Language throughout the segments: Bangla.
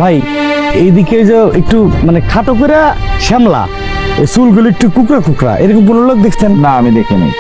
ভাই এইদিকে যে একটু মানে খাটো করে শ্যামলা, এই চুলগুলো একটু কুকরা কুকরা, এরকম কোন লোক দেখছেন? না, আমি দেখিনি।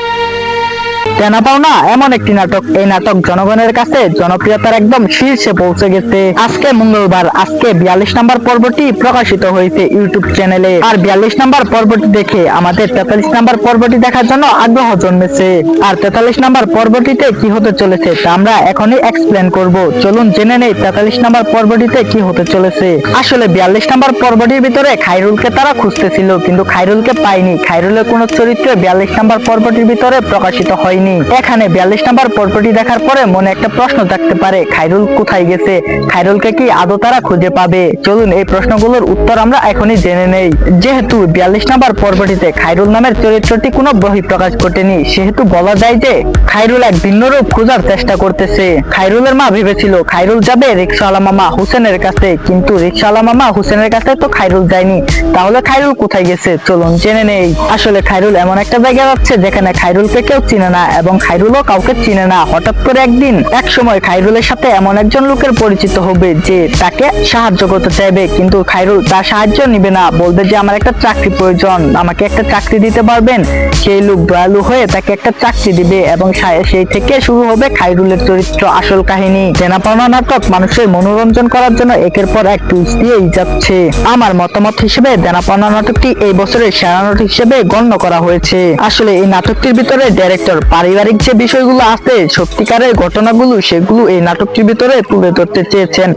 দেনা পাওনা এমন একটি নাটক, এই নাটক জনগণের কাছে জনপ্রিয়তার একদম শীর্ষে পৌঁছে গেছে। আজকে মঙ্গলবার, আজকে 42 নম্বর পর্বটি প্রকাশিত হয়েছে ইউটিউব চ্যানেলে। আর 42 নম্বর পর্বটি দেখে আমাদের 43 নম্বর পর্বটি দেখার জন্য আগ্রহ জন্মেছে। আর 43 নম্বর পর্বটিতে কি হতে চলেছে তা আমরা এখনই এক্সপ্লেন করব। চলুন জেনে নেই 43 নম্বর পর্বটিতে কি হতে চলেছে। আসলে 42 নম্বর পর্বটির ভিতরে খায়রুলকে তারা খুঁজতেছিল, কিন্তু খায়রুলকে পায়নি। খায়রুলের কোন চরিত্র 42 নম্বর পর্বটির ভিতরে প্রকাশিত হয়নি। এখানে 42 নম্বর পর্বটি দেখার পরে মনে একটা প্রশ্ন থাকতে পারে, খায়রুল কোথায় গেছে? খায়রুলকে কি আদৌ তারা খুঁজে পাবে? চলুন এই প্রশ্নগুলোর উত্তর আমরা এখনই জেনে নেই। যেহেতু 42 নম্বর পর্বটিতে খায়রুল নামের চরিত্রটি কোনো বহি প্রকাশ ঘটেনি, সেহেতু বলা যায় যে খায়রুল এক ভিন্ন রূপ খোঁজার চেষ্টা করতেছে। খায়রুলের মা ভেবেছিল খায়রুল যাবে রিকশাওয়ালা মামা হুসেনের কাছে, কিন্তু রিকশাওয়ালা মামা হুসেনের কাছে তো খায়রুল যায়নি। তাহলে খায়রুল কোথায় গেছে? চলুন জেনে নেই। আসলে খায়রুল এমন একটা জায়গায় যাচ্ছে যেখানে খায়রুলকে কেউ চিনে না এবং খায়রুলও কাউকে চিনে না। হঠাৎ করে একদিন এক সময় খায়রুলের সাথে এমন একজন লোকের পরিচিত হবে যে তাকে সাহায্য করতে চাইবে, কিন্তু খায়রুল তার সাহায্য নিবে না, বলবে যে আমার একটা চাকরি প্রয়োজন, আমাকে একটা চাকরি দিতে পারবেন? সেই লোক দয়ালু হয়ে তাকে একটা চাকরি দিবে এবং সেই থেকে শুরু হবে খায়রুলের চরিত্র আসল কাহিনী। দেনা পাওনা নাটক মানুষের মনোরঞ্জন করার জন্য একের পর এক টুইস্ট দিয়েই যাচ্ছে। আমার মতামত হিসেবে দেনা পাওনা নাটকটি এই বছরের সেরা নাটক হিসেবে গণ্য করা হয়েছে। আসলে এই নাটকটির ভিতরে ডাইরেক্টর পারিবারিক যে বিষয়গুলো আছে, সত্যিকারের ঘটনাগুলো, সেগুলো এই নাটকটির ভিতরে তুলে ধরতে চেয়েছেন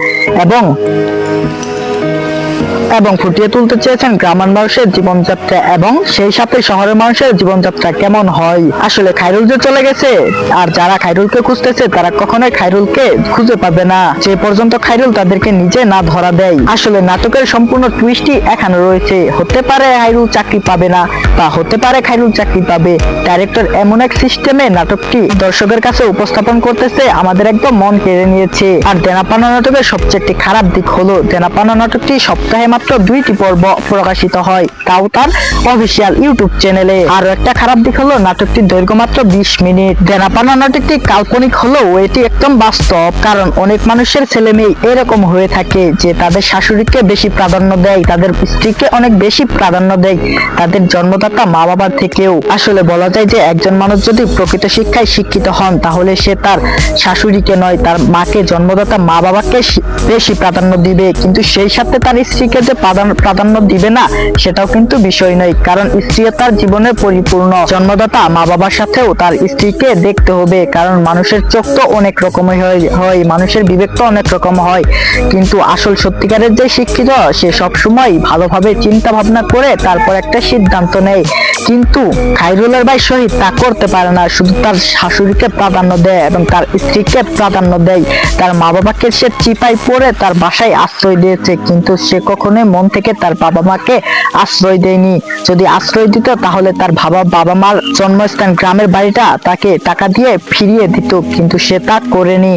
এবং ফুটিয়ে তুলতে চেয়েছেন গ্রামের মানুষের জীবনযাত্রা এবং সেই সাথে শহরের মানুষের জীবনযাত্রা কেমন হয়। আসলে খায়রুল যে চলে গেছে আর যারা খায়রুলকে খুঁজতেছে তারা কখনোই খায়রুলকে খুঁজে পাবে না যে পর্যন্ত খায়রুল তাদেরকে নিজে না ধরা দেয়। আসলে নাটকের সম্পূর্ণ টুইস্টই এখানে রয়েছে। হতে পারে খায়রুল চাকরি পাবে না, বা হতে পারে খায়রুল চাকরি পাবে। ডাইরেক্টর এমন এক সিস্টেমে নাটকটি দর্শকের কাছে উপস্থাপন করতেছে, আমাদের একদম মন কেড়ে নিয়েছে। আর দেনা পাওনা নাটকের সবচেয়ে একটি খারাপ দিক হলো দেনা পাওনা নাটকটি সপ্তাহে মাত্র 2টি পর্ব প্রকাশিত হয়, তাও তার অফিসিয়াল ইউটিউব চ্যানেলে। আর একটা খারাপ দিক হলো নাটকটির দৈর্ঘ্য মাত্র 20 মিনিট। দেনা পাওনা নাটকটি কাল্পনিক হলেও এটি একদম বাস্তব, কারণ অনেক মানুষের ছেলে মেয়ে এরকম হয়ে থাকে যে তাদের শাশুড়িকে বেশি প্রাধান্য দেয়, তাদের স্ত্রীকে অনেক বেশি প্রাধান্য দেয় তাদের জন্মদাতা মা বাবার থেকেও। আসলে বলা যায় যে একজন মানুষ যদি প্রকৃত শিক্ষায় শিক্ষিত হন তাহলে সে তার শাশুড়িকে নয়, তার মাকে, জন্মদাতা মা বাবাকে বেশি প্রাধান্য দিবে, কিন্তু সেই সাথে তার স্ত্রীকে যে প্রাধান্য দিবে না সেটাও কিন্তু বিষয় নয়, কারণ স্ত্রী তার জীবনের পরিপূর্ণ। জন্মদাতা মা বাবার সাথেও তার স্ত্রীকে দেখতে হবে, কারণ মানুষের চোখ তো অনেক রকমের হয়, মানুষের বিবেক তো অনেক রকম হয়, কিন্তু আসল সত্যিকারের যে শিক্ষিত সে সবসময় ভালোভাবে চিন্তা ভাবনা করে তারপর একটা সিদ্ধান্ত নেয়। কিন্তু খায়রুলের ভাই শহীদ তা করতে পারে না, শুধু তার শাশুড়িকে প্রাধান্য দেয় এবং তার স্ত্রীকে প্রাধান্য দেয়। তার মা বাবাকে সে চিপায় পড়ে তার বাসায় আশ্রয় দিয়েছে, কিন্তু সে কখনোই মন থেকে তার বাবা মাকে আশ্রয় দেয়নি। যদি আশ্রয় দিত তাহলে তার বাবা মার জন্মস্থান গ্রামের বাড়িটা তাকে টাকা দিয়ে ফিরিয়ে দিত, কিন্তু সে তা করেনি।